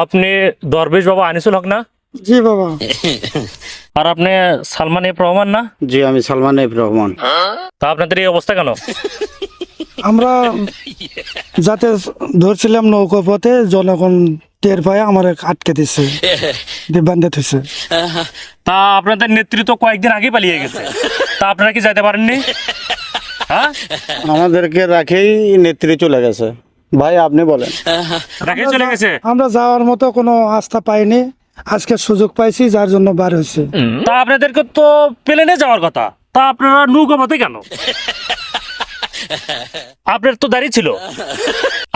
আপনি দরবেশ বাবা আনিসুল হক না? জি বাবা। আর আপনি সালমান এফ রহমান না? জি আমি সালমান এফ রহমান। তা আপনাদের এই অবস্থা কেন? আমরা যাতে ধরছিলাম নৌকো পথে, জনগণ টের পায় আমার আটকে দিচ্ছে, বান্ধে থইছে। তা আপনাদের নেতৃত্ব কয়েকদিন আগে পালিয়ে গেছে, তা আপনারা কি যাইতে পারেননি? হ্যাঁ, আমাদেরকে রাখেই নেত্রী চলে গেছে। ভাই আপনি বলেন। রাখে চলে গেছে। আমরা যাওয়ার মতো কোনো আস্থা পাইনি, আজকে সুযোগ পাইছি যার জন্য বার হয়েছে। তা আপনাদেরকে তো প্লেনে যাওয়ার কথা, তা আপনারা নৌকা পথে কেন? আপনার তো দাড়ি ছিল,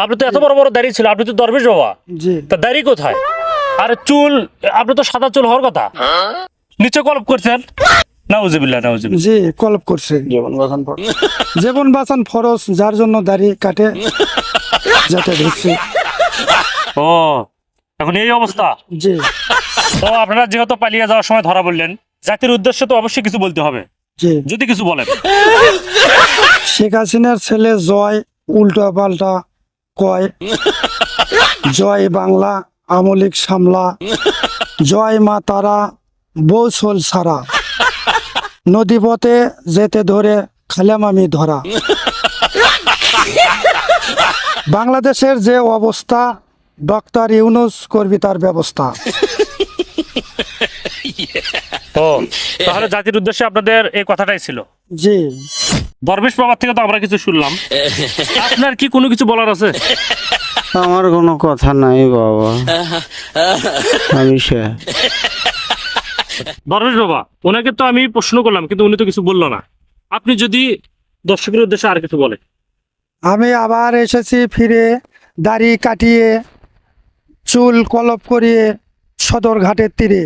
আপনি তো এত বড় বড় দাড়ি ছিল, আপনি তো দরবেশ বাবা, জি তা দাড়ি কোথায়? আর চুল, আপনি তো সাদা চুল হওয়ার কথা, নিচে কলপ করছেন। নাউজুবিল্লাহ নাউজুবিল্লাহ। জি কলপ করছে। জীবন বাঁচান পর জীবন বাঁচান ফরজ, যার জন্য দাড়ি কাটে যাতে দেখছি। ও, এখন এই অবস্থা। জি তো আপনারা যেহেতু পালিয়ে যাওয়ার সময় ধরা বললেন, জাতির উদ্দেশ্যে তো অবশ্যই কিছু বলতে হবে, জি। যদি কিছু বলেন। শেখ হাসিনার ছেলে জয় উল্টা পাল্টা কয়, জয় বাংলা আমলিক সামলা, জয় মা তারা বৌসল সারা, নদীপথে যেতে ধরে খালাম আমি ধরা। বাংলাদেশের যে অবস্থা, ডক্টর ইউনূস করবি তার ব্যবস্থা। ও, তাহলে জাতির উদ্দেশ্যে আপনাদের এই কথাটাই ছিল। জি দরবেশ বাবার থেকে তো আমরা কিছু শুনলাম, আপনার কি কোনো কিছু বলার আছে? আমার কোনো কথা নাই বাবা, আমি সে। দরবেশ বাবা, ওনাকে তো আমি প্রশ্ন করলাম কিন্তু উনি তো কিছু বললো না। আপনি যদি দর্শকের উদ্দেশ্যে আর কিছু বলেন। আমি আবার এসেছি ফিরে, দাড়ি কাটিয়ে চুল কলপ করিয়ে সদরঘাটের তীরে।